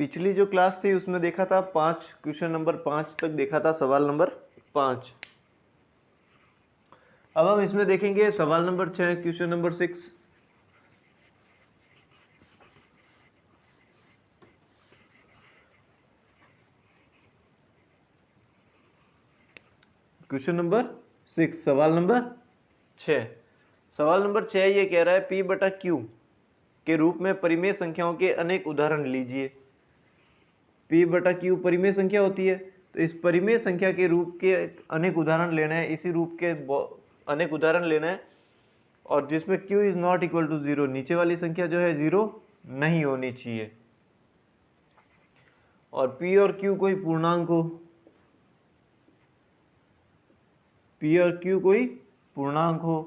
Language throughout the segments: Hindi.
पिछली जो क्लास थी उसमें देखा था 5, क्वेश्चन नंबर 5 तक देखा था, सवाल नंबर 5। अब हम इसमें देखेंगे सवाल number 6, question number 6। Question number 6, सवाल नंबर 6। सवाल नंबर 6 ये कह रहा है P बटा Q के रूप में परिमेय संख्याओं के अनेक उदाहरण लीजिए। P बटा Q परिमेय संख्या होती है, तो इस परिमेय संख्या के रूप के अनेक उदाहरण लेना है, इसी रूप के अनेक उदाहरण लेना है, और जिसमें Q is not equal to 0, नीचे वाली संख्या जो है 0 नहीं होनी चाहिए, और P और Q कोई पूर्णांक हो, P और Q कोई पूर्णांक हो।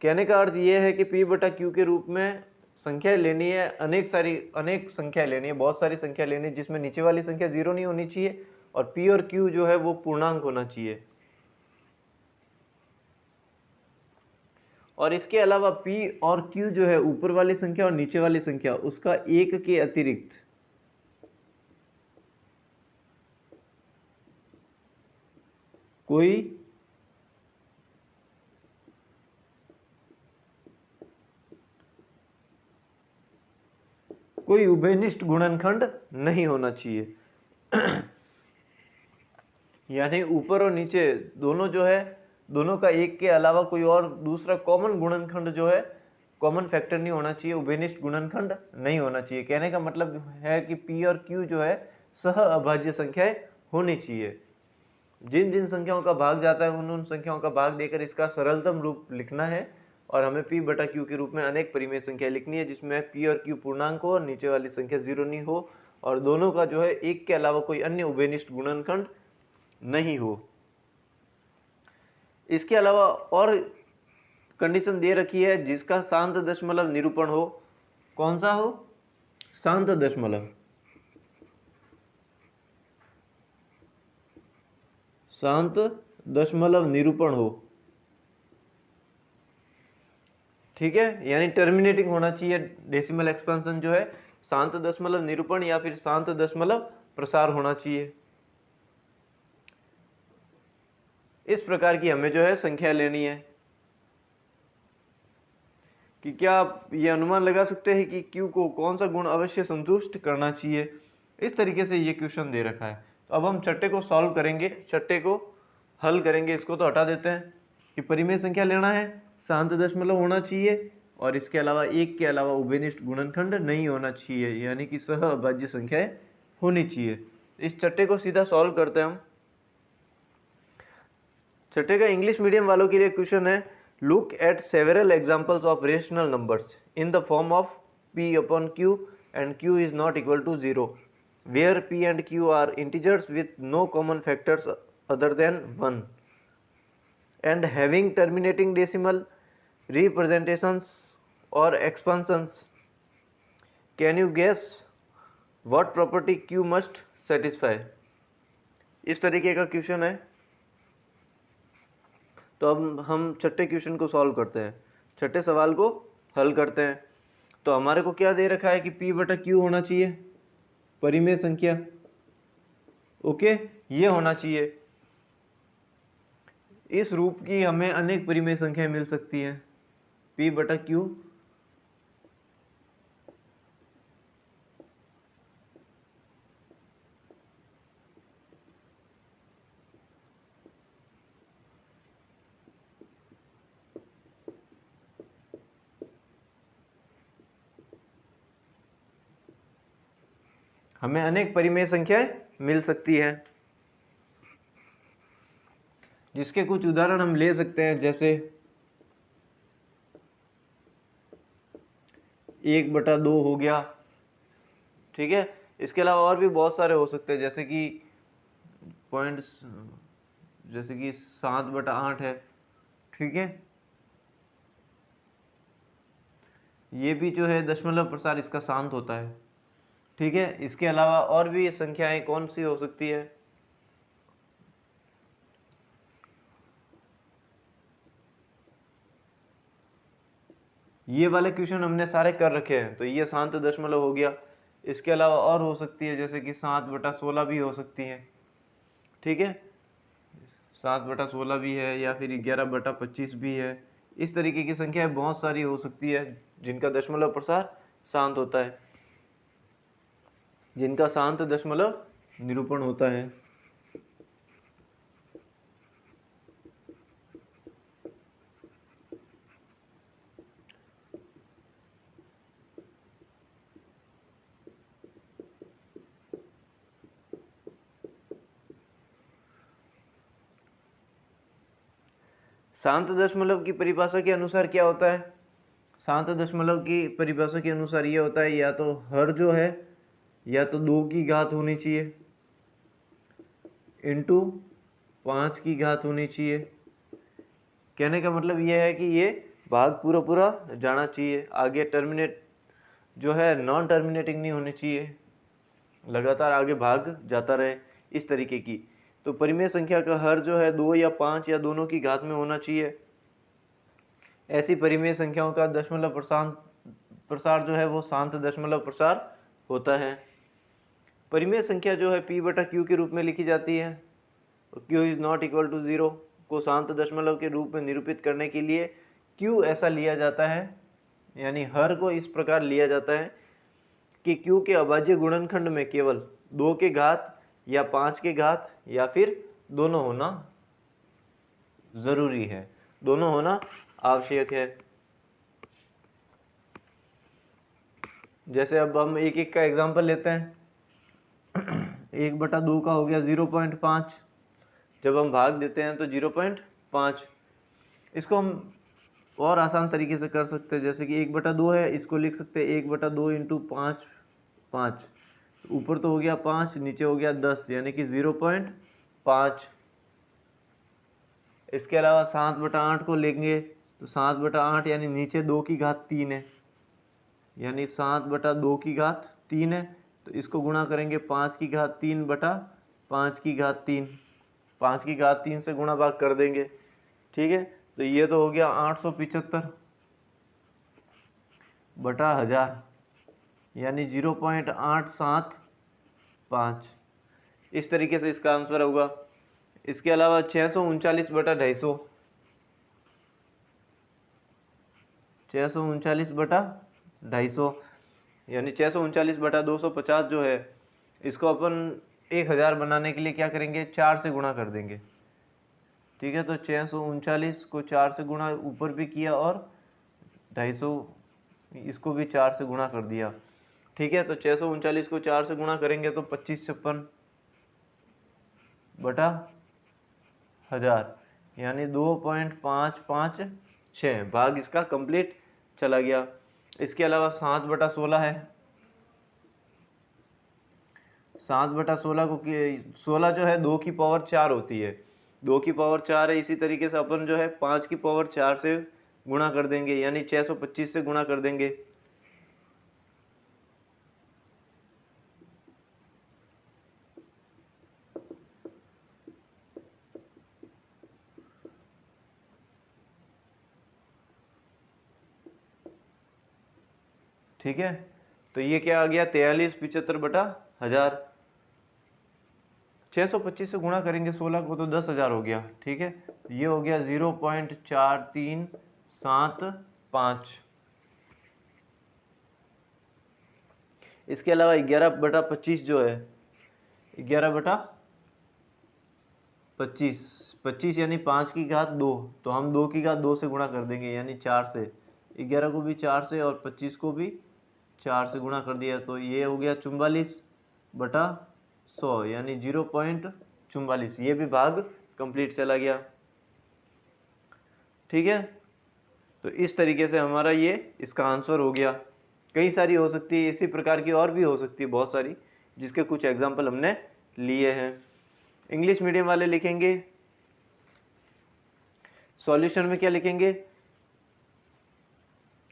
कहने का अर्थ ये है कि P बटा Q के रूप में संख्या लेनी है, अनेक संख्या लेनी है, बहुत सारी संख्या लेनी है, जिसमें नीचे वाली संख्या 0 नहीं होनी चाहिए, और P और Q जो है वो पूर्णांक होना चाहिए। और इसके अलावा P और Q जो है ऊपर वाली संख्या और नीचे वाली संख्या उसका एक के अतिरिक्त कोई उभयनिष्ठ गुणनखंड नहीं होना चाहिए। यानी ऊपर और नीचे दोनों जो है, दोनों का एक के अलावा कोई और दूसरा कॉमन गुणनखंड जो है, कॉमन फैक्टर नहीं होना चाहिए, उभयनिष्ठ गुणनखंड नहीं होना चाहिए। कहने का मतलब है कि P और Q जो है सह अभाज्य संख्याएं होनी चाहिए। जिन जिन संख्याओं का भाग जाता है उन उन संख्याओं का भाग देकर इसका सरलतम रूप लिखना है, और हमें P बटा Q के रूप में अनेक परिमेय संख्या लिखनी है, जिसमें P और Q पूर्णांक हो और नीचे वाली संख्या 0 नहीं हो, और दोनों का जो है एक के अलावा कोई अन्य उभयनिष्ठ गुणनखंड नहीं हो। इसके अलावा और कंडीशन दे रखी है जिसका शांत दशमलव निरूपण हो। कौन सा हो? शांत दशमलव। शांत दशमलव निरूपण हो, ठीक है, यानी टर्मिनेटिंग होना चाहिए डेसिमल एक्सपेंशन जो है, शांत दशमलव निरूपण या फिर शांत दशमलव प्रसार होना चाहिए। इस प्रकार की हमें जो है संख्या लेनी है। कि क्या आप ये अनुमान लगा सकते हैं कि Q को कौन सा गुण अवश्य संतुष्ट करना चाहिए? इस तरीके से ये क्वेश्चन दे रखा है। तो अब हम छठे को सॉल्व करेंगे, छठे को हल करेंगे। इसको तो हटा देते हैं कि परिमेय संख्या लेना है, शांत दशमलव होना चाहिए, और इसके अलावा एक के अलावा उभयनिष्ठ गुणनखंड नहीं होना चाहिए, यानी कि सह अभाज्य संख्याएं होनी चाहिए। इस छठे को सीधा सॉल्व करते हैं हम। छठे का इंग्लिश मीडियम वालों के लिए क्वेश्चन है, look at several examples of rational numbers in the form of P upon Q and Q is not equal to 0, where P and Q are integers with no common factors other than 1 and having terminating decimal representations or expansions. Can you guess what property Q must satisfy? इस तरीके का क्वेश्चन है। तो अब हम छठे क्वेश्चन को सॉल्व करते हैं, छठे सवाल को हल करते हैं। तो हमारे को क्या दे रखा है कि P बटा Q होना चाहिए, परिमेय संख्या, ओके, ये होना चाहिए। इस रूप की हमें अनेक परिमेय संख्याएं मिल सकती हैं। P बटा Q हमें अनेक परिमेय संख्याएं मिल सकती हैं, जिसके कुछ उदाहरण हम ले सकते हैं, जैसे 1/2 हो गया, ठीक है। इसके अलावा और भी बहुत सारे हो सकते हैं, जैसे कि पॉइंट्स, जैसे कि 7/8 है, ठीक है। ये भी जो है दशमलव प्रसार इसका शांत होता है, ठीक है। इसके अलावा और भी संख्याएं कौन सी हो सकती है? ये वाले क्वेश्चन हमने सारे कर रखे हैं, तो ये शांत दशमलव हो गया। इसके अलावा और हो सकती है, जैसे कि 7/16 भी हो सकती है। ठीक है, 7/16 भी है, या फिर 11/25 भी है। इस तरीके की संख्याएं बहुत सारी हो सकती है जिनका दशमलव प्रसार शांत होता है, जिनका शांत दशमलव निरूपण होता है। शांत दशमलव की परिभाषा के अनुसार क्या होता है? शांत दशमलव की परिभाषा के अनुसार ये होता है, या तो हर जो है या तो 2 की घात होनी चाहिए इंटू 5 की घात होनी चाहिए। कहने का मतलब ये है कि ये भाग पूरा पूरा जाना चाहिए, आगे टर्मिनेट जो है नॉन टर्मिनेटिंग नहीं होनी चाहिए, लगातार आगे भाग जाता रहे, इस तरीके की। तो परिमेय संख्या का हर जो है 2 या 5 या दोनों की घात में होना चाहिए। ऐसी परिमेय संख्याओं का दशमलव प्रसार जो है वो शांत दशमलव प्रसार होता है। परिमेय संख्या जो है p/q के रूप में लिखी जाती है। q is not equal to 0 को शांत दशमलव के रूप में निरूपित करने के लिए q ऐसा लिया जाता है, यानी हर को इस प्रकार लिया जाता है कि q के अभाज्य गुणनखंड में केवल 2 के घात या 5 के घात या फिर दोनों होना जरूरी है, दोनों होना आवश्यक है। जैसे अब हम एक एक का एग्जांपल लेते हैं। 1/2 का हो गया 0.5, जब हम भाग देते हैं तो 0.5। इसको हम और आसान तरीके से कर सकते हैं, जैसे कि 1/2 है, इसको लिख सकते हैं 1/2 इंटू 5, 5। ऊपर तो हो गया 5, नीचे हो गया 10, यानी कि 0.5। इसके अलावा 7/8 को लेंगे तो 7/8 यानी नीचे 2 की घात 3 है, यानी 7/2 की घात 3 है। तो इसको गुणा करेंगे 5 की घात 3/5 की घात 3, 5 की घात 3 से गुणा भाग कर देंगे। ठीक है, तो ये तो हो गया 875/1000, यानी 0.875। इस तरीके से इसका आंसर होगा। इसके अलावा 639/250, 639/250, यानी 639/250 जो है, इसको अपन 1000 बनाने के लिए क्या करेंगे, 4 से गुणा कर देंगे। ठीक है, तो 639 को 4 से गुणा ऊपर भी किया और 250 इसको भी 4 से गुणा कर दिया। ठीक है, तो 639 को 4 से गुणा करेंगे तो 2556/1000, यानी 2.556 भाग इसका कंप्लीट चला गया। इसके अलावा 7/16 है। 7/16 को 16 जो है 2 की पावर 4 होती है, 2 की पावर 4 है। इसी तरीके से अपन जो है 5 की पावर 4 से गुणा कर देंगे, यानी 625 से गुणा कर देंगे। ठीक है, तो ये क्या आ गया, 4375/1000। 625 से गुणा करेंगे 16 को तो 10,000 हो गया। ठीक है, ये हो गया 0.4375। इसके अलावा 11/25 जो है, 11/25, 25 यानी 5 की घात 2, तो हम 2 की घात 2 से गुणा कर देंगे, यानी 4 से। 11 को भी 4 से और 25 को भी 4 से गुणा कर दिया, तो ये हो गया 44/100, यानी 0.44। ये भी भाग कंप्लीट चला गया। ठीक है, तो इस तरीके से हमारा ये इसका आंसर हो गया। कई सारी हो सकती है, इसी प्रकार की और भी हो सकती है बहुत सारी, जिसके कुछ एग्जाम्पल हमने लिए हैं। इंग्लिश मीडियम वाले लिखेंगे, सॉल्यूशन में क्या लिखेंगे,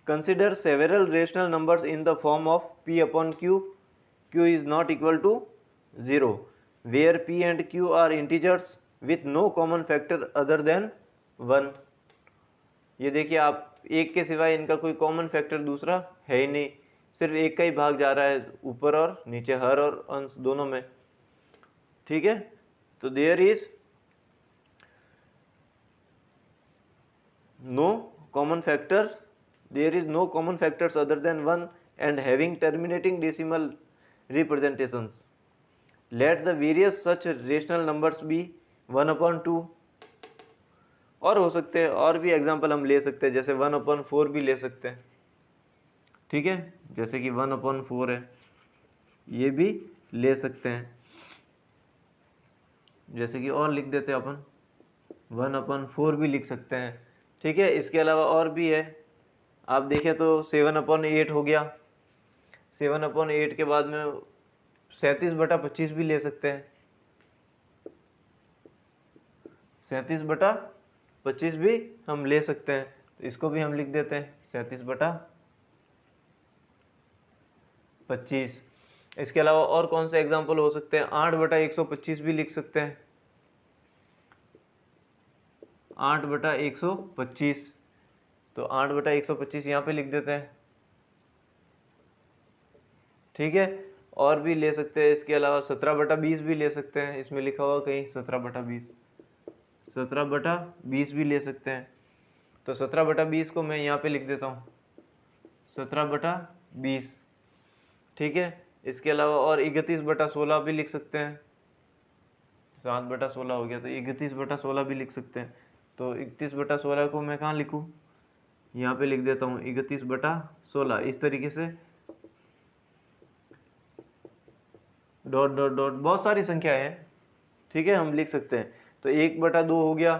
consider several rational numbers in the form of p/q, q is not equal to 0, where p and q are integers with no common factor other than 1। ये देखिए आप, एक के सिवाय इनका कोई कॉमन फैक्टर दूसरा है ही नहीं, सिर्फ एक का ही भाग जा रहा है ऊपर और नीचे, हर और अंश दोनों में, ठीक है। तो there is no common factor, there is no common factors other than 1 and having terminating decimal representations. Let the various such rational numbers be 1/2, और हो सकते हैं और भी एग्जांपल हम ले सकते हैं, जैसे 1/4 भी ले सकते हैं, ठीक है, जैसे कि 1/4 है, ये भी ले सकते हैं, जैसे कि और लिख देते हैं अपन 1/4 भी लिख सकते हैं, ठीक है। इसके अलावा और भी है, आप देखें तो 7/8 हो गया, 7/8 के बाद में 37/25 भी ले सकते हैं, 37/25 भी हम ले सकते हैं, तो इसको भी हम लिख देते हैं 37/25। इसके अलावा और कौन से एग्जाम्पल हो सकते हैं, 8/125 भी लिख सकते हैं, 8/125, तो 8/125 यहाँ पे लिख देते हैं, ठीक है। और भी ले सकते हैं, इसके अलावा 17/20 भी ले सकते हैं, इसमें लिखा हुआ कहीं 17/20, 17/20 भी ले सकते हैं, तो 17/20 को मैं यहाँ पे लिख देता हूँ 17/20, ठीक है। इसके अलावा और 31/16 भी लिख सकते हैं, 7/16 हो गया, तो 31/16 भी लिख सकते हैं, तो 31/16 को मैं कहाँ लिखूँ, यहाँ पे लिख देता हूँ 31/16, इस तरीके से डॉट डॉट डॉट बहुत सारी संख्याएं हैं, ठीक है, हम लिख सकते हैं। तो 1/2 हो गया,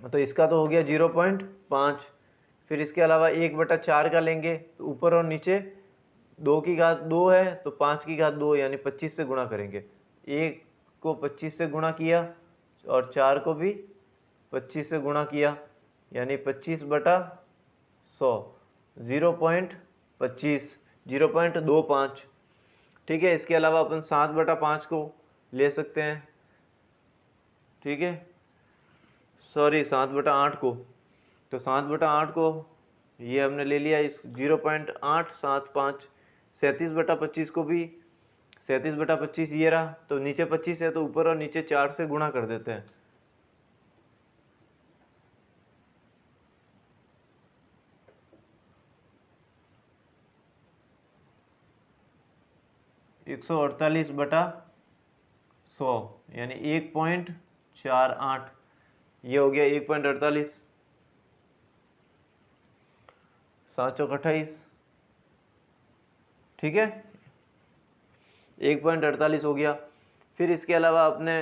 तो इसका तो हो गया 0.5, फिर इसके अलावा 1/4 का लेंगे, तो ऊपर और नीचे 2 की घात 2 है, तो 5 की घात 2 यानी 25 से गुणा करेंगे, 1 को 25 से गुणा किया और 4 को भी 25 से गुणा किया, यानी 25/100, 0.25, 0.25, ठीक है। इसके अलावा अपन 7/5 को ले सकते हैं, ठीक है, सॉरी 7/8 को, तो 7/8 को ये हमने ले लिया, इस 0.875, 37/25 को भी 37/25 ये रहा, तो नीचे 25 है तो ऊपर और नीचे 4 से गुणा कर देते हैं, (148/100) यानी 1.48, ये हो गया 1.48, 7 चौक 28, ठीक है, 1.48 हो गया। फिर इसके अलावा अपने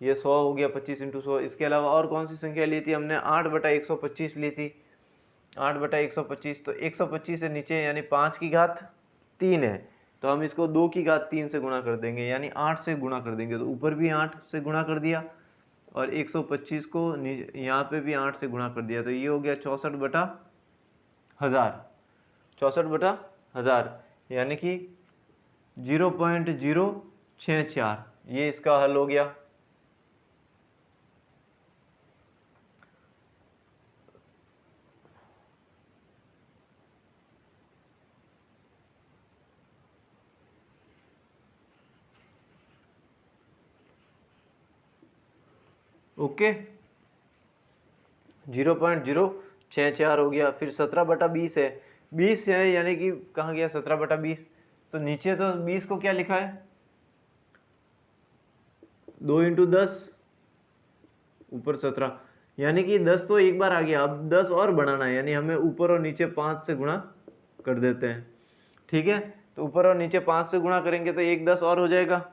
ये 100 हो गया, 25 × 100। इसके अलावा और कौन सी संख्या ली थी हमने, 8/125 ली थी, 8/125, तो 125 से नीचे यानी 5 की घात 3 है, तो हम इसको 2 की घात 3 से गुणा कर देंगे, यानी 8 से गुणा कर देंगे, तो ऊपर भी 8 से गुणा कर दिया और 125 को यहाँ पे भी 8 से गुणा कर दिया, तो ये हो गया 64/1000, 64/1000, यानी कि 0.064, ये इसका हल हो गया। ओके, 0.064 हो गया। फिर 17/20 है, 20 है यानी कि कहाँ गया 17/20, तो नीचे तो 20 को क्या लिखा है, 2 × 10, ऊपर 17, यानी कि 10 तो एक बार आ गया, अब 10 और बढ़ाना है, यानी हमें ऊपर और नीचे 5 से गुणा कर देते हैं, ठीक है। तो ऊपर और नीचे 5 से गुणा करेंगे तो 1 10 और हो जाएगा,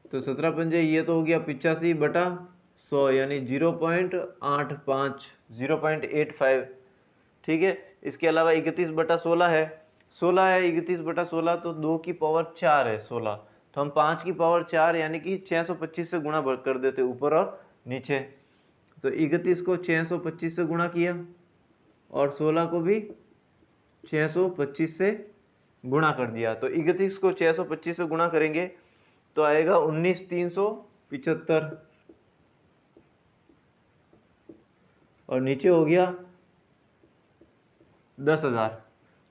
तो 17 पंजे ये तो हो गया 85/100, यानी 0.85, 0.85, ठीक है। इसके अलावा 31/16 है, 16 है, 31/16 तो 2 की पावर 4 है 16, तो हम 5 की पावर 4 यानी कि 625 से गुणा कर देते ऊपर और नीचे, तो 31 को 625 से गुणा किया और 16 को भी 625 से गुणा कर दिया, तो 31 को 625 से गुणा करेंगे तो आएगा 19,375, और नीचे हो गया 10,000।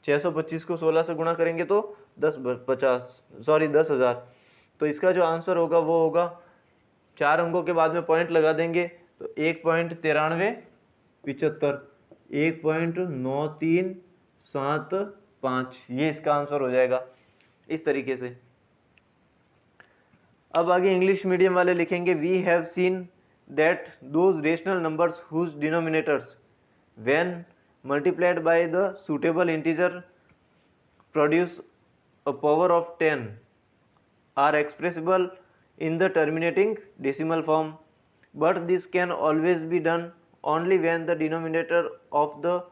625 को 16 से गुणा करेंगे तो 10,000। तो इसका जो आंसर होगा वो होगा, 4 अंकों के बाद में पॉइंट लगा देंगे तो 1.9375, 1.9375, ये इसका आंसर हो जाएगा इस तरीके से। अब आगे इंग्लिश मीडियम वाले लिखेंगे, we have seen that those rational numbers whose denominators when multiplied by the suitable integer produce a power of 10 are expressible in the terminating decimal form, but this can always be done only when the denominator of the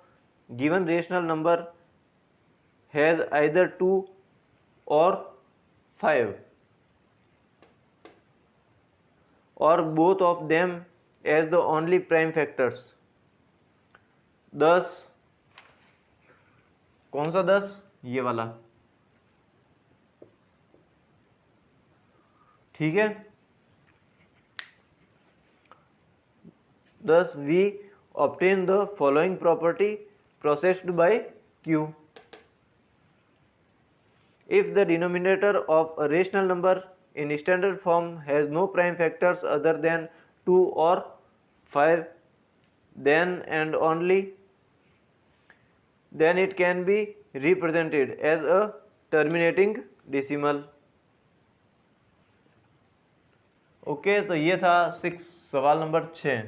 given rational number has either 2 or 5 or both of them as the only prime factors. 10, कौन सा 10? ये वाला, ठीक है। 10, we obtain the following property processed by Q. If the denominator of a rational number in standard form has no prime factors other than 2 or 5, then and only then it can be represented as a terminating decimal. Okay, तो ये था 6, सवाल नंबर 6।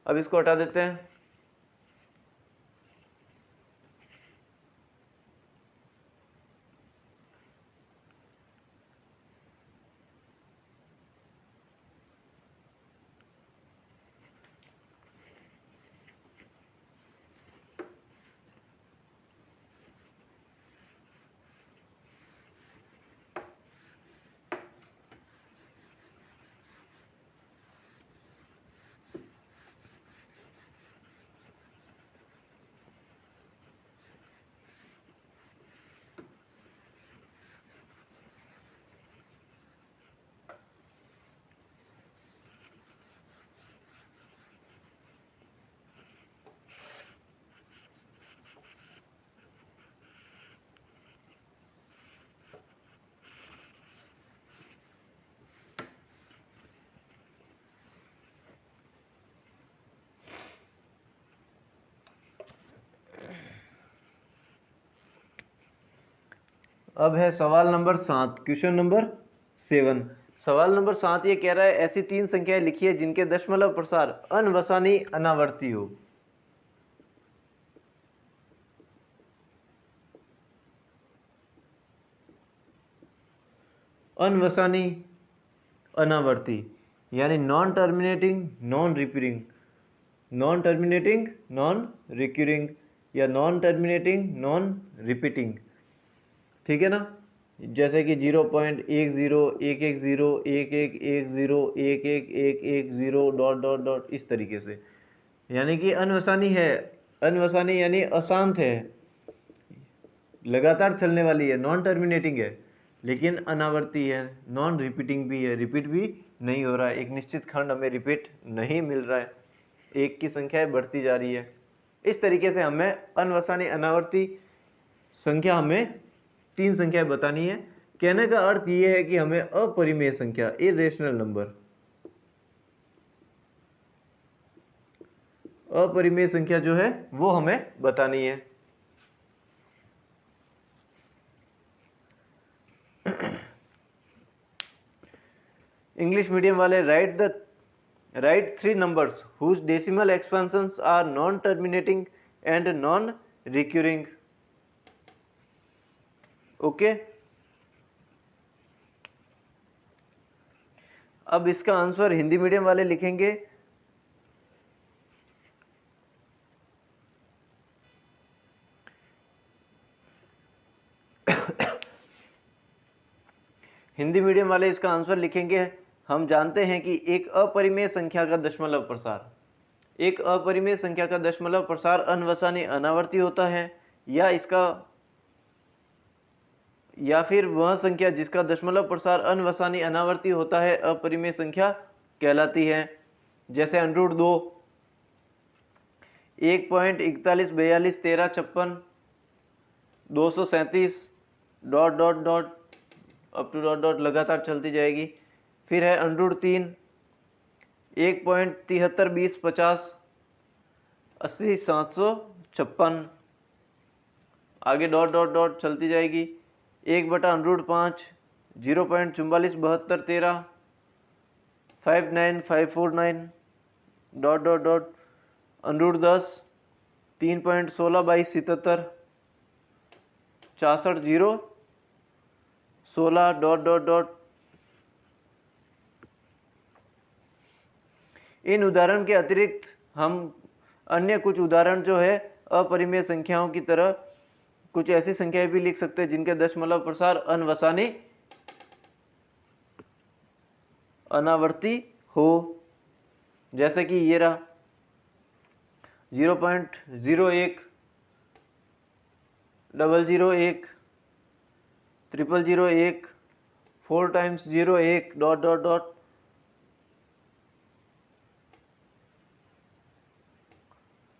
अब इसको हटा देते हैं। अब है सवाल नंबर 7, क्वेश्चन नंबर 7। सवाल नंबर 7 ये कह रहा है, ऐसी 3 संख्याएं लिखिए जिनके दशमलव प्रसार अनवसानी अनावर्ती हो। अनवसानी अनावर्ती यानी non terminating non repeating, non terminating non recurring या नॉन टर्मिनेटिंग नॉन रिपीटिंग, ठीक है ना। जैसे कि 0.10, 110, 1110, 1111, डॉट डॉट डॉट, इस तरीके से। यानी कि अनवसानी है, अनवसानी यानी अशांत है, लगातार चलने वाली है, नॉन टर्मिनेटिंग है, लेकिन अनावर्ती है, नॉन रिपीटिंग भी है, रिपीट भी नहीं हो रहा है, एक निश्चित खंड हमें रिपीट नहीं मिल रहा है, एक की संख्या बढ़ती जा रही है। इस तरीके से हमें अनवसानी अनावर्ती संख्या, हमें 3 संख्याएं बतानी है। कहने का अर्थ ये है कि हमें अपरिमेय संख्या, इरेशनल नंबर, अपरिमेय संख्या जो है वो हमें बतानी है। इंग्लिश मीडियम वाले, right 3 numbers whose decimal expansions are non terminating and non recurring। Okay, अब इसका आंसर हिंदी मीडियम वाले लिखेंगे, हिंदी मीडियम वाले इसका आंसर लिखेंगे, हम जानते हैं कि एक अपरिमेय संख्या का दशमलव प्रसार, एक अपरिमेय संख्या का दशमलव प्रसार अनवसानी अनावर्ती होता है, या फिर वह संख्या जिसका दशमलव प्रसार अनवसानी अनावर्ती होता है अपरिमेय संख्या कहलाती है। जैसे √2 1.41421356 237 dot dot dot up to dot dot लगातार चलती जाएगी। फिर है √3 1.732050 80,756 आगे डॉट डॉट डॉट चलती जाएगी। 1/√5 0.447213 59549 dot dot dot √10 3.162277 64,016 dot dot dot. इन उदाहरण के अतिरिक्त हम अन्य कुछ उदाहरण जो है अपरिमेय संख्याओं की तरह कुछ ऐसी संख्याएं भी लिख सकते हैं जिनके दशमलव प्रसार अनवसानी अनावर्ती हो, जैसे कि ये रहा 0.01 001 0001 4 टाइम्स 01 डॉट डॉट डॉट।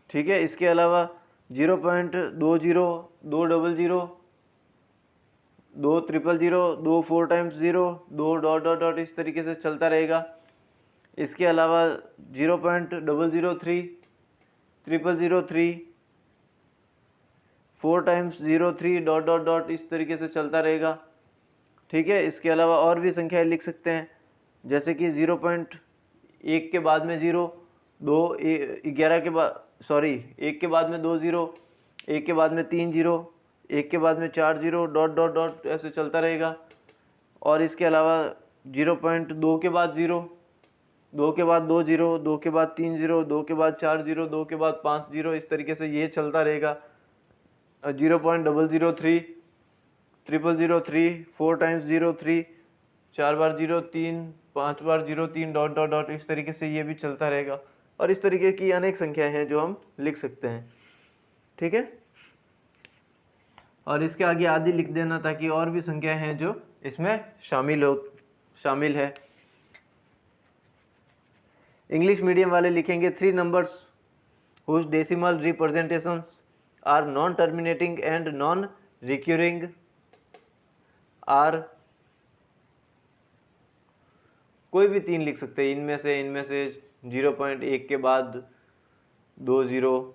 ठीक है, इसके अलावा 0.20 200 2 000 2 4 टाइम्स 0 2 डॉट डॉट डॉट इस तरीके से चलता रहेगा। इसके अलावा 0.003 0003 4 टाइम्स 03 डॉट डॉट डॉट इस तरीके से चलता रहेगा। ठीक है, इसके अलावा और भी संख्याएं लिख सकते हैं, जैसे कि 0.1 के बाद में 0 2 11 के बाद 1 के बाद में 2 0 1 के बाद में 3 0 1 के बाद में 4 0 डॉट डॉट डॉट ऐसे चलता रहेगा। और इसके अलावा 0.2 के बाद 0 2 के बाद 2 0 2 के बाद 3 0 2 के बाद 4 0 2 के बाद 5 0 इस तरीके से ये चलता रहेगा। 0.003 0003 4 टाइम्स 03 4 बार 03 5 बार 03 डॉट डॉट डॉट इस तरीके से ये भी चलता रहेगा। और इस तरीके की अनेक संख्याएं हैं जो हम लिख सकते हैं। ठीक है, और इसके आगे आदि लिख देना ताकि और भी संख्याएं हैं जो इसमें शामिल है। इंग्लिश मीडियम वाले लिखेंगे 3 numbers whose decimal representations are non terminating and non recurring are. कोई भी 3 लिख सकते हैं इनमें से 0.1 के बाद 2 0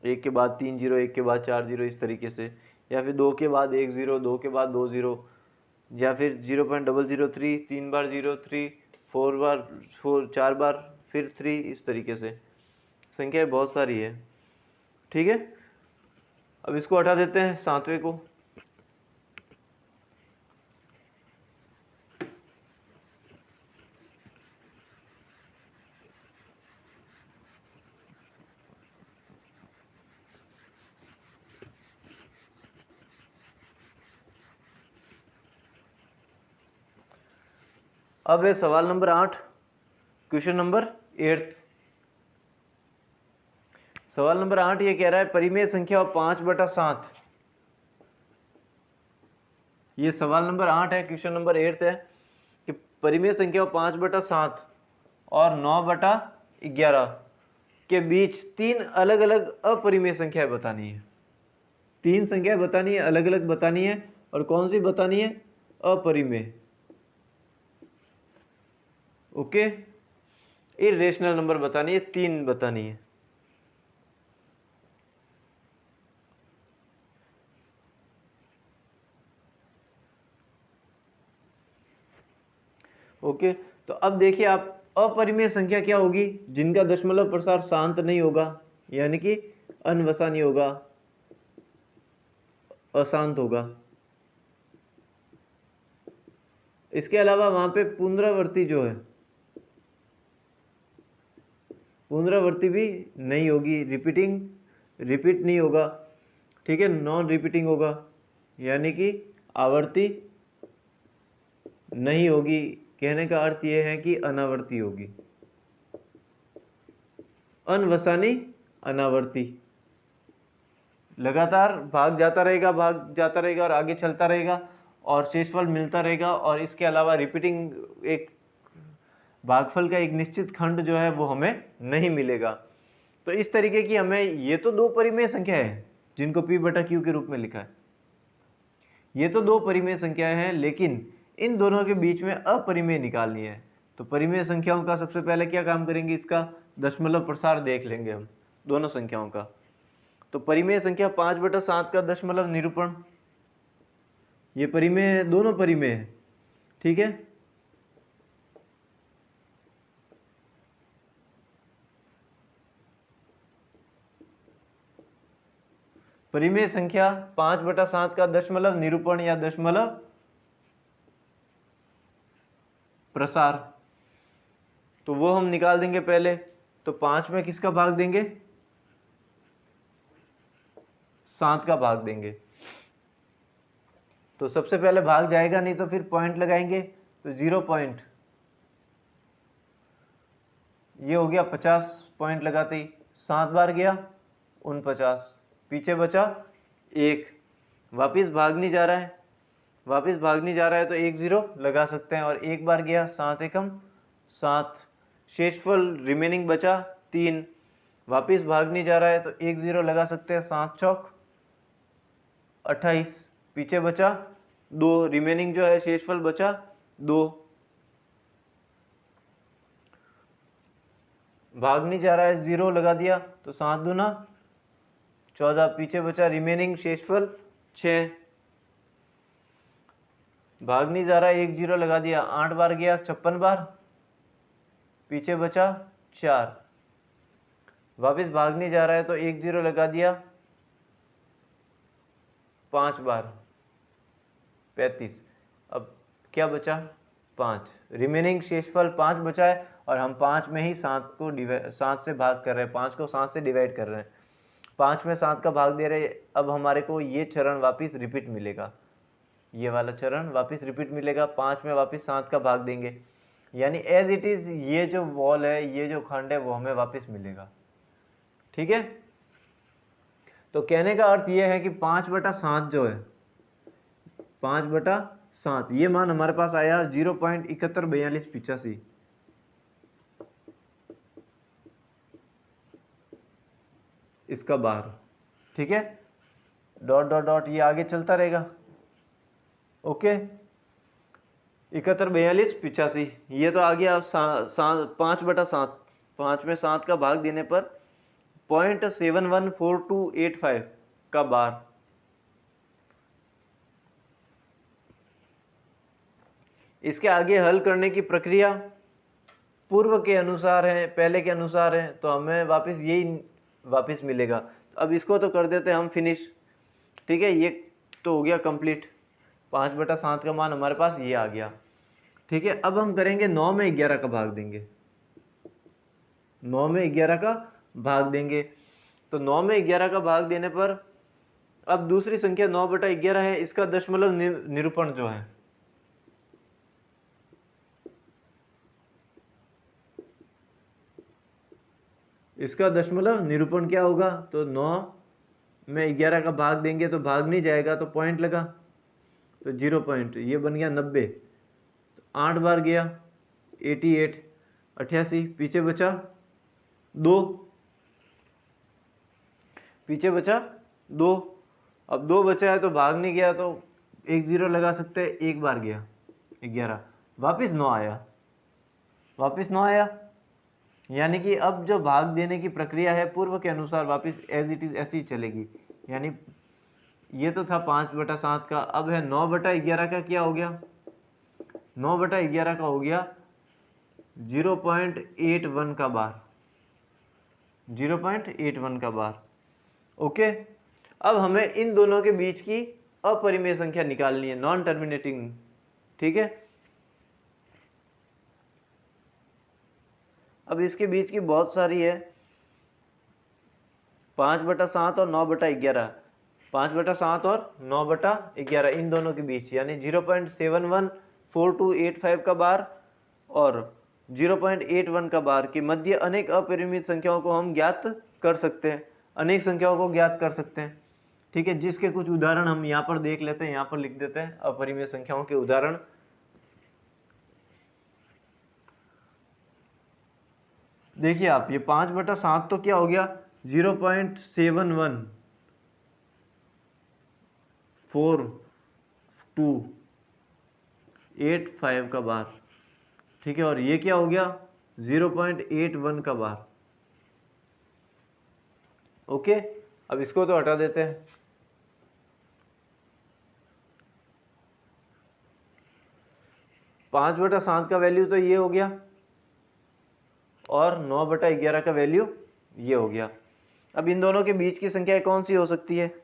1 के बाद 3 0 1 के बाद 4 0 इस तरीके से, या फिर 2 के बाद 1 0 2 के बाद 2 0, या फिर 0.003 3 बार 0 3 4 बार 4 बार फिर 3 इस तरीके से संख्याएं बहुत सारी है। ठीक है, अब इसको हटा देते हैं 7वें को। अब है सवाल नंबर 8, क्वेश्चन नंबर 8। सवाल नंबर 8 ये कह रहा है परिमेय संख्या 5/7। ये सवाल नंबर 8 है, क्वेश्चन नंबर 8 है कि परिमेय संख्या 5/7 और 9/11 के बीच 3 अलग अलग अपरिमेय संख्याएं बतानी है। 3 संख्याएं बतानी है, अलग अलग बतानी है, और कौन सी बतानी है? अपरिमेय। ओके, इरेशनल नंबर बतानी है, 3 बतानी है। ओके, तो अब देखिए आप, अपरिमेय संख्या क्या होगी? जिनका दशमलव प्रसार शांत नहीं होगा, यानी कि अनवसानी होगा, अशांत होगा। इसके अलावा वहां पे पुनरावर्ती जो है, पुनरावर्ती भी नहीं होगी, रिपीट नहीं होगा। ठीक है, नॉन रिपीटिंग होगा, यानी कि आवर्ती नहीं होगी। कहने का अर्थ यह है कि अनावर्ती होगी, अनवसानी अनावर्ती। लगातार भाग जाता रहेगा और आगे चलता रहेगा और शेषफल मिलता रहेगा। और इसके अलावा रिपीटिंग, एक भागफल का एक निश्चित खंड जो है वो हमें नहीं मिलेगा। तो तो इस तरीके की हमें, ये तो दो परिमेय संख्या है जिनको P बटा Q के रूप में लिखा है, ये तो दो परिमेय संख्याएं हैं, लेकिन इन दोनों के बीच में अपरिमेय निकालनी है। तो परिमेय संख्याओं का सबसे पहले क्या काम करेंगे, इसका दशमलव प्रसार देख लेंगे हम दोनों संख्याओं का। तो परिमेय संख्या 5/7 का दशमलव निरूपण, ये परिमेय, दोनों परिमेय है, ठीक है। परिमेय संख्या 5/7 का दशमलव निरूपण या दशमलव प्रसार, तो वो हम निकाल देंगे पहले। तो 5 में किसका भाग देंगे, 7 का भाग देंगे। तो सबसे पहले भाग जाएगा नहीं तो फिर पॉइंट लगाएंगे, तो 0 पॉइंट, ये हो गया 50, पॉइंट लगाते ही 7 बार गया 49, पीछे बचा 1, वापिस भाग नहीं जा रहा है, वापिस भाग नहीं जा रहा है तो 1 0 लगा सकते हैं, और एक बार गया 7 एकम 7, शेषफल रिमेनिंग बचा 3, वापिस भाग नहीं जा रहा है तो 1 0 लगा सकते हैं, 7 चौक 28, पीछे बचा 2, रिमेनिंग जो है शेषफल बचा 2, भाग नहीं जा रहा है 0 लगा दिया तो 7 दूना 14, पीछे बचा रिमेनिंग शेषफल 6, भाग नहीं जा रहा है 1 0 लगा दिया, 8 बार गया 56 बार, पीछे बचा 4, वापिस भाग नहीं जा रहा है तो 1 0 लगा दिया 5 बार 35, अब क्या बचा 5, रिमेनिंग शेषफल 5 बचा है, और हम 5 में ही 7 से भाग कर रहे हैं, 5 को 7 से डिवाइड कर रहे हैं, 5 में 7 का भाग दे रहे हैं। अब हमारे को ये चरण वापिस रिपीट मिलेगा, ये वाला चरण वापिस रिपीट मिलेगा, 5 में वापिस 7 का भाग देंगे, यानी एज इट इज ये जो वॉल है, ये जो खंड है वो हमें वापिस मिलेगा, ठीक है। तो कहने का अर्थ ये है कि 5/7 जो है, 5/7, ये मान हमारे पास आया 0.714285, इसका बार, ठीक है, डॉट डॉट डॉट ये आगे चलता रहेगा, ओके। 714285, ये तो आ गया 5/7, 5 में 7 का भाग देने पर 0.714285 का बार। इसके आगे हल करने की प्रक्रिया पूर्व के अनुसार है, पहले के अनुसार है, तो हमें वापस यही वापस मिलेगा। अब इसको तो कर देते हैं हम फिनिश, ठीक है, ये तो हो गया कंप्लीट, 5/7 का मान हमारे पास ये आ गया, ठीक है। अब हम करेंगे 9 में 11 का भाग देंगे, 9 में 11 का भाग देंगे। तो 9 में 11 का भाग देने पर अब दूसरी संख्या 9/11 है, इसका दशमलव निरूपण जो है, इसका दशमलव निरूपण क्या होगा, तो 9 में 11 का भाग देंगे तो भाग नहीं जाएगा तो पॉइंट लगा, तो 0 पॉइंट, ये बन गया 90, 8 बार गया 88, 88, पीछे बचा 2, पीछे बचा 2, अब 2 बचा है तो भाग नहीं गया तो 1 0 लगा सकते हैं, एक बार गया 11, वापिस 9 आया, वापिस 9 आया, यानी कि अब जो भाग देने की प्रक्रिया है पूर्व के अनुसार वापिस एज इट इज ऐसी ही चलेगी। यानी ये तो था 5/7 का, अब है 9/11 का, क्या हो गया, 9/11 का हो गया 0.81 का बार, 0.81 का बार, ओके। अब हमें इन दोनों के बीच की अपरिमेय संख्या निकालनी है, नॉन टर्मिनेटिंग, ठीक है। अब इसके बीच की बहुत सारी है, 5/7 और 9/11, 5/7 और 9/11, इन दोनों के बीच यानी 0.714285 का बार और 0.81 का बार के मध्य अनेक अपरिमित संख्याओं को हम ज्ञात कर सकते हैं, अनेक संख्याओं को ज्ञात कर सकते हैं, ठीक है, जिसके कुछ उदाहरण हम यहाँ पर देख लेते हैं, यहाँ पर लिख देते हैं अपरिमेय संख्याओं के उदाहरण। देखिए आप, ये 5/7 तो क्या हो गया, 0.71425 का बार, ठीक है। और ये क्या हो गया, 0.81 का बार। ओके, अब इसको तो हटा देते हैं। 5/7 का वैल्यू तो ये हो गया, और 9/11 का वैल्यू ये हो गया। अब इन दोनों के बीच की संख्या कौन सी हो सकती है, तो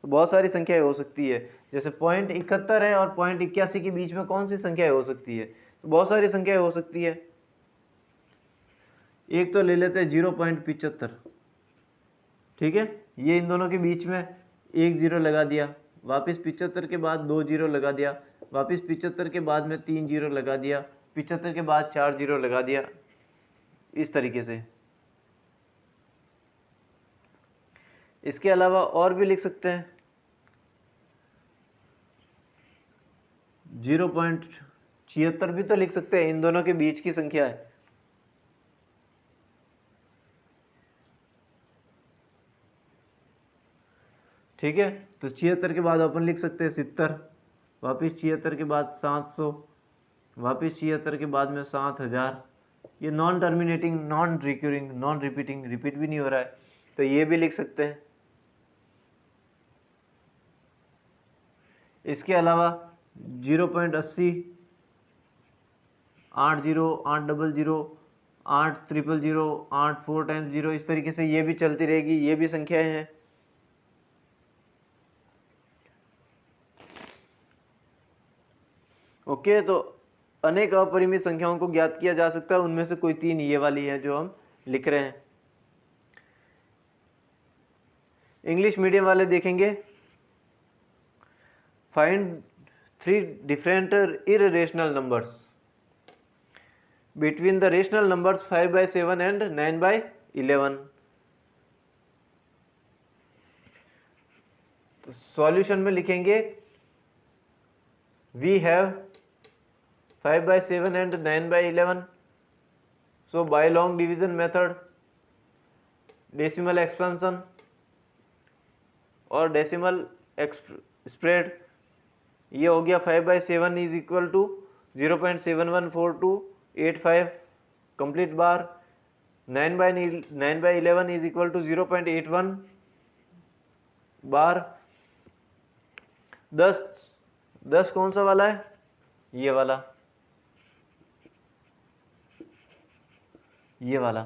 बहुत सारी संख्याएं हो सकती है। जैसे 0.71 है और 0.81 के बीच में कौन सी संख्या हो सकती है, तो बहुत सारी संख्याएं हो सकती है। एक तो ले लेते हैं 0.75, ठीक है। ये इन दोनों के बीच में एक जीरो लगा दिया, वापस 75 के बाद 2 जीरो लगा दिया, वापस 75 के बाद में 3 जीरो लगा दिया, 75 के बाद 4 जीरो लगा दिया, इस तरीके से। इसके अलावा और भी लिख सकते हैं, 0.76 भी तो लिख सकते हैं, इन दोनों के बीच की संख्या है। ठीक है, तो 76 के बाद अपन लिख सकते हैं 70, वापिस 76 के बाद 700, वापिस 76 के बाद में 7000। ये non terminating, non recurring, non repeating, repeat भी नहीं हो रहा है, तो ये भी लिख सकते हैं। इसके अलावा 0.80, 80, 800, 800, 8 4 टाइम्स 0, इस तरीके से ये भी चलती रहेगी, ये भी संख्याएं हैं। ओके, तो अनेक अपरिमित संख्याओं को ज्ञात किया जा सकता है, उनमें से कोई 3 ये वाली है जो हम लिख रहे हैं। इंग्लिश मीडियम वाले देखेंगे, find 3 different irrational numbers between the rational numbers 5/7 and 9/11। तो सॉल्यूशन में लिखेंगे, we have 5/7 and 9/11, so by long division method, decimal expansion और decimal spread, ये हो गया 5/7 is equal to 0.714285 complete bar, 9/11 is equal to 0.81 bar. 10 कौन सा वाला है, ये वाला, ये वाला।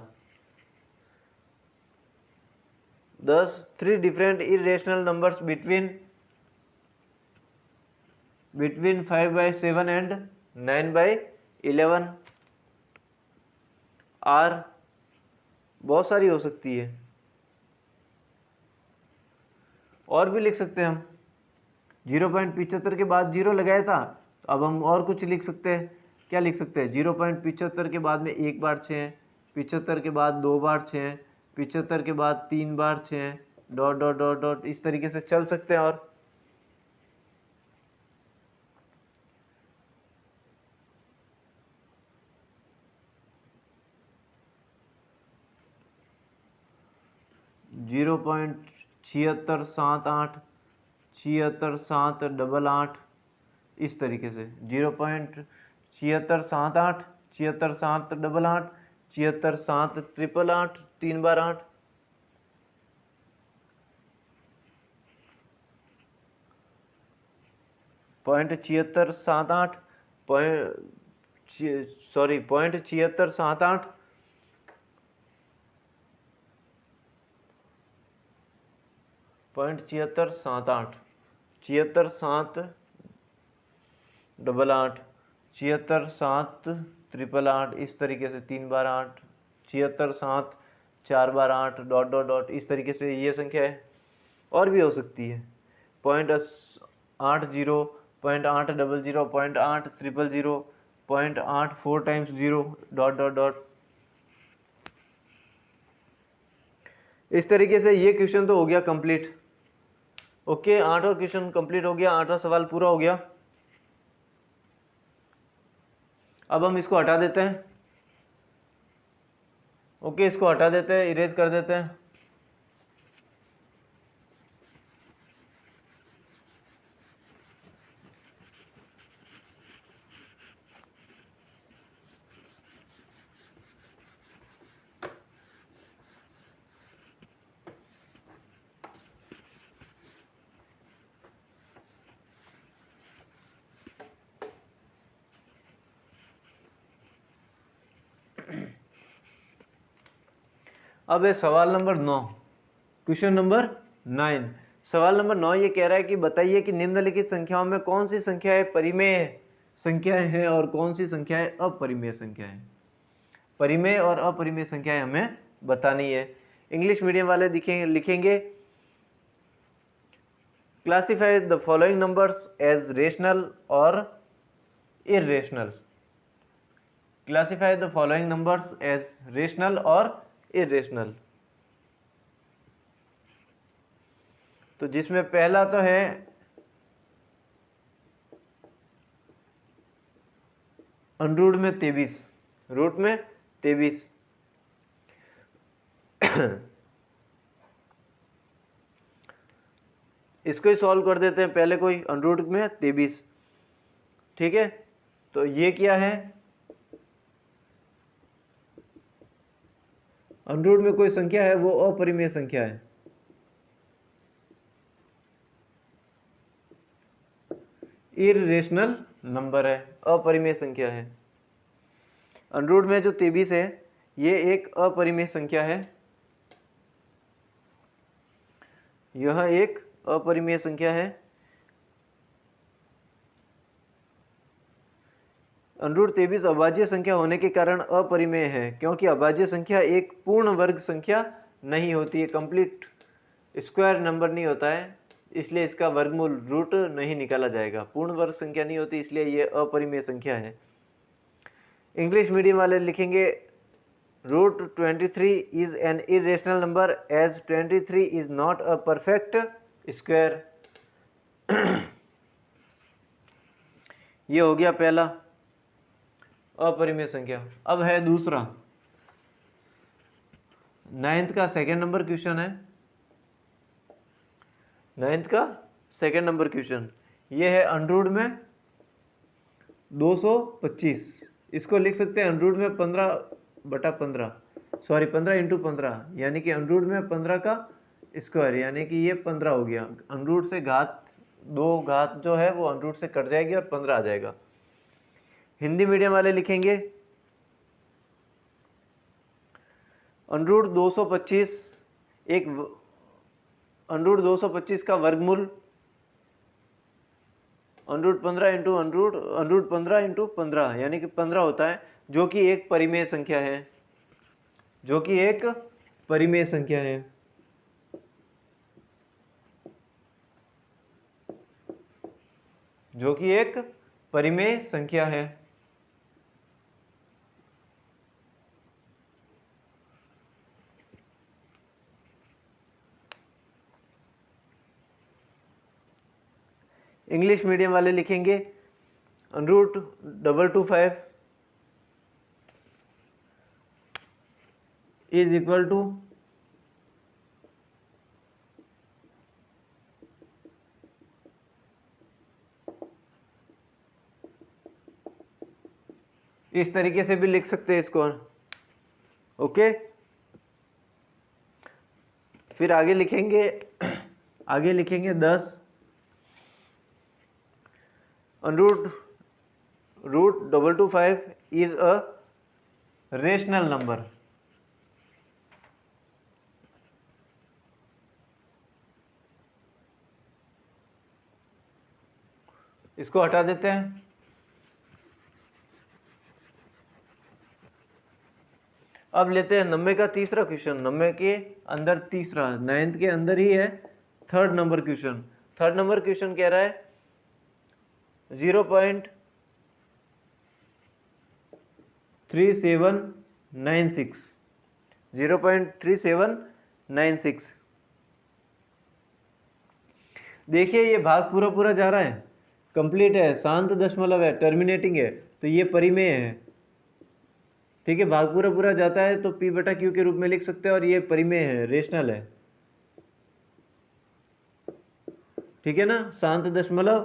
10 3 different irrational numbers between 5/7 and 9/11 are, बहुत सारी हो सकती है, और भी लिख सकते हैं हम। 0.75 के बाद 0 लगाया था, तो अब हम और कुछ लिख सकते हैं। क्या लिख सकते हैं, 0.75 के बाद में एक बार 6, 75 के बाद 2 बार 6, 75 के बाद 3 बार 6, डॉट डॉट डॉट डॉट, इस तरीके से चल सकते हैं। और जीरो पॉइंट 7678, 767888, इस तरीके से 0.7678, 767888, 767888, 3 बार 8, .7678, सॉरी 0.7678, 0.7678, 767888, 767888, इस तरीके से 3 बार 8, 76 4 बार 8, डॉट डॉट डॉट, इस तरीके से ये संख्या है। और भी हो सकती है, 0.80, 0.800, 0.800, 0.84 टाइम्स 0, डॉट डॉट डॉट। इस तरीके से ये क्वेश्चन तो हो गया कंप्लीट। ओके, 8वां क्वेश्चन कंप्लीट हो गया, 8वां सवाल पूरा हो गया। अब हम इसको हटा देते हैं। ओके, इसको हटा देते हैं, इरेज कर देते हैं। अब है सवाल नंबर 9, क्वेश्चन नंबर 9। सवाल नंबर 9 ये कह रहा है कि बताइए कि निम्नलिखित संख्याओं में कौन सी संख्याएं परिमेय संख्याएं हैं और कौन सी संख्याएं अपरिमेय संख्याएं। परिमेय और अपरिमेय संख्याएं हमें बतानी है। इंग्लिश मीडियम वाले लिखेंगे classify the following numbers as rational और irrational. Classify the following numbers as rational और इरेशनल। तो जिसमें पहला तो है रूट में 23, रूट में 23। इसको ही सॉल्व कर देते हैं पहले, कोई रूट में 23, ठीक है। तो ये क्या है, रूट में कोई संख्या है वो अपरिमेय संख्या है, इरेशनल नंबर है, अपरिमेय संख्या है। रूट में जो 23 है ये एक अपरिमेय संख्या है, यह एक अपरिमेय संख्या है। रूट 23 अभाज्य संख्या होने के कारण अपरिमेय है, क्योंकि अभाज्य संख्या एक पूर्ण वर्ग संख्या नहीं होती है, कंप्लीट स्क्वायर नंबर नहीं होता है, इसलिए इसका वर्गमूल रूट नहीं निकाला जाएगा। पूर्ण वर्ग संख्या नहीं होती, इसलिए ये अपरिमेय संख्या है। इंग्लिश मीडियम वाले लिखेंगे root 23 is an irrational number as 23 is not a perfect square. ये हो गया पहला अपरिमेय संख्या। अब है दूसरा, 9th का सेकेंड नंबर क्वेश्चन है। 9th का सेकेंड नंबर क्वेश्चन ये है अनरूट में 225। इसको लिख सकते हैं अनरूट में 15/15, सॉरी 15 × 15, यानी कि अनरूट में 15 का स्क्वायर, यानी कि ये 15 हो गया। अनरूट से दो घात जो है वो अनरूट से कट जाएगी और 15 आ जाएगा। हिंदी मीडियम वाले लिखेंगे अनरूट 225 एक अनरूट 225 का वर्गमूल अनरूट 15 × अनरूट 15 × 15 यानी कि 15 होता है, जो कि एक परिमेय संख्या है, जो कि एक परिमेय संख्या है। जो कि एक परिमेय संख्या है। इंग्लिश मीडियम वाले लिखेंगे रूट 225 इज इक्वल टू इस तरीके से भी लिख सकते हैं इसको, ओके। फिर आगे लिखेंगे 10 root 225 is a rational number. इसको हटा देते हैं। अब लेते हैं 90 का तीसरा क्वेश्चन। 90 के अंदर तीसरा, 9th के अंदर ही है third number question. Third number question कह रहा है 0.3796, 0.3796। देखिए ये भाग पूरा पूरा जा रहा है, कंप्लीट है, शांत दशमलव है, टर्मिनेटिंग है, तो ये परिमेय है। ठीक है, भाग पूरा पूरा जाता है तो p बटा q के रूप में लिख सकते हैं, और ये परिमेय है, रेशनल है। ठीक है ना, शांत दशमलव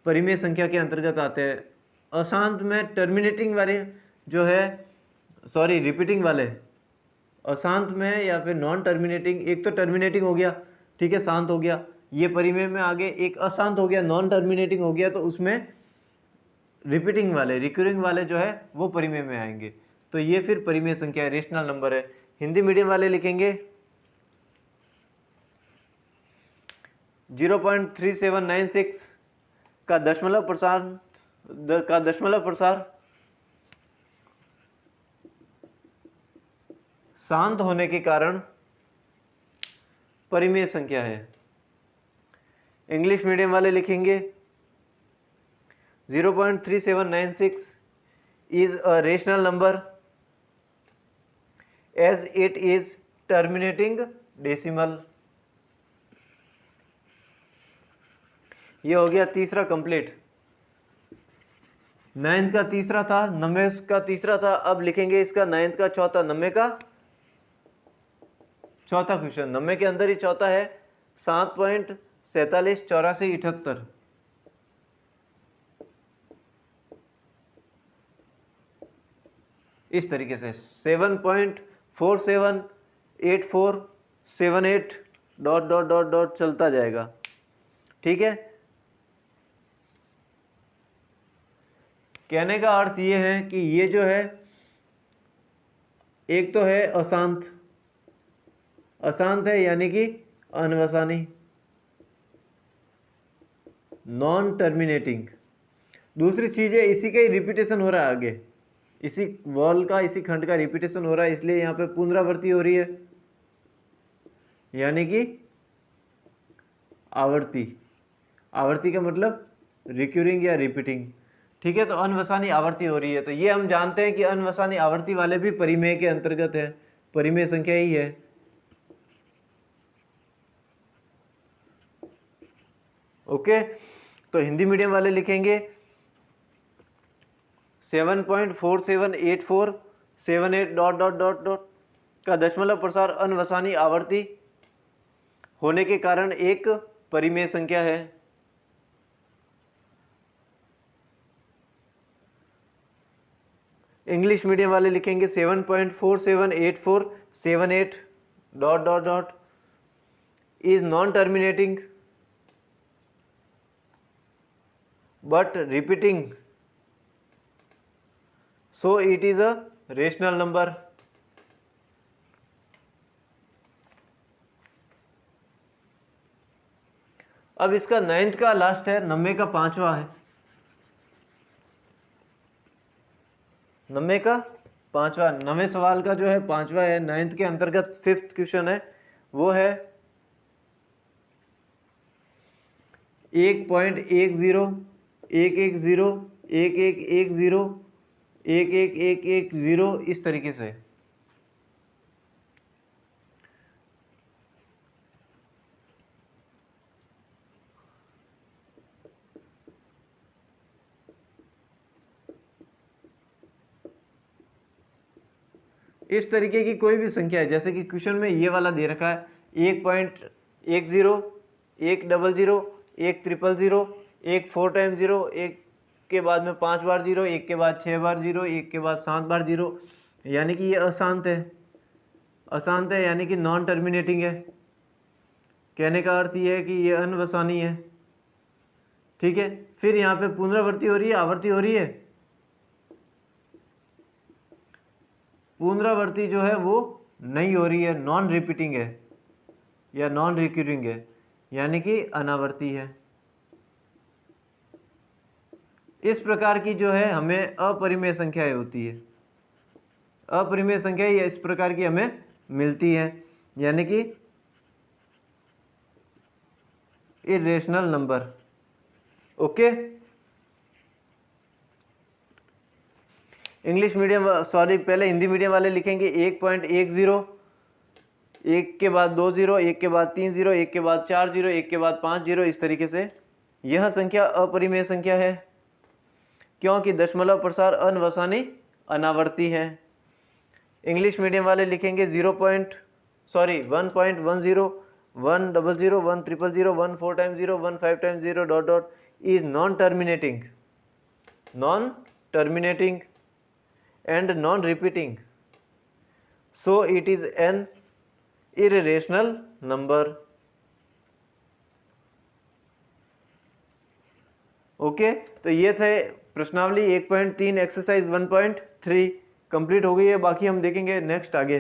परिमेय संख्या के अंतर्गत आते हैं। अशांत में टर्मिनेटिंग वाले जो है, सॉरी रिपीटिंग वाले, अशांत में या फिर नॉन टर्मिनेटिंग, एक तो टर्मिनेटिंग हो गया, ठीक है, शांत हो गया, ये परिमेय में आगे एक अशांत हो गया, नॉन टर्मिनेटिंग हो गया, तो उसमें रिपीटिंग वाले, रिक्यूरिंग वाले जो है वो परिमेय में आएंगे। तो ये फिर परिमेय संख्या है, रेशनल नंबर है। हिंदी मीडियम वाले लिखेंगे 0.3796 का दशमलव प्रसार शांत होने के कारण परिमेय संख्या है। इंग्लिश मीडियम वाले लिखेंगे 0.3796 is a rational number as it is terminating decimal। ये हो गया तीसरा कंप्लीट। 9th का तीसरा था, 90 का तीसरा था, अब लिखेंगे इसका 9th का चौथा, 90 का चौथा क्वेश्चन। 90 के अंदर ही चौथा है, 7.478478। इस तरीके से 7.478478 डॉट डॉट डॉट डॉट चलता जाएगा। ठीक है, कहने का अर्थ ये है कि ये जो है, एक तो है अशांत, अशांत है यानी कि अनवसानी, नॉन टर्मिनेटिंग। दूसरी चीज है, इसी का ही रिपीटेशन हो रहा है आगे, इसी वॉल का, इसी खंड का रिपीटेशन हो रहा है, इसलिए यहाँ पे पुनरावृत्ति हो रही है, यानी कि आवर्ती। आवर्ती का मतलब रिक्यूरिंग या रिपीटिंग। ठीक है, तो अनवसानी आवर्ती हो रही है, तो ये हम जानते हैं कि अनवसानी आवर्ती वाले भी परिमेय के अंतर्गत है, परिमेय संख्या ही है। ओके, तो हिंदी मीडियम वाले लिखेंगे 7.478478 डॉट डॉट डॉट डॉट का दशमलव प्रसार अनवसानी आवर्ती होने के कारण एक परिमेय संख्या है। इंग्लिश मीडियम वाले लिखेंगे 7.478478 dot dot dot is non terminating but repeating, so it is a rational number। अब इसका 9th का लास्ट है, 90 का पांचवा है, 90 का पांचवा, 90 सवाल का जो है पांचवा है, 9th के अंतर्गत 5th क्वेश्चन है, वो है 1.10 110 1110 11110 इस तरीके से। इस तरीके की कोई भी संख्या है, जैसे कि क्वेश्चन में ये वाला दे रखा है 1.10 100 100 1 4 टाइम 0, एक के बाद में 5 बार 0, एक के बाद 6 बार 0, एक के बाद 7 बार 0, यानी कि ये अशांत है। अशांत है यानी कि नॉन टर्मिनेटिंग है। कहने का अर्थ ये है कि ये अनवसानी है। ठीक है, फिर यहाँ पे पुनरावृत्ति हो रही है, आवर्ती हो रही है। पुनरावृत्ति जो है वो नहीं हो रही है, नॉन रिपीटिंग है या नॉन रिक्यूरिंग है, यानी कि अनावर्ती है। इस प्रकार की जो है हमें अपरिमेय संख्याएं होती है, अपरिमेय संख्याएं इस प्रकार की हमें मिलती है, यानी कि irrational number. Okay, English medium, sorry पहले हिंदी मीडियम वाले लिखेंगे 1.10 एक के बाद 2 0, एक के बाद 3 0, एक के बाद 4 0, एक के बाद 5 0, इस तरीके से। यह संख्या अपरिमेय संख्या है क्योंकि दशमलव प्रसार अनवसानी अनावर्ती है। इंग्लिश मीडियम वाले लिखेंगे 1.10 100 1 000 1 4 times 0 1 5 times 0 dot dot is non terminating and non repeating, so it is an irrational number. Okay तो ये थे प्रश्नावली 1.3 एक्सरसाइज 1.3 कंप्लीट हो गई है। बाकी हम देखेंगे नेक्स्ट आगे।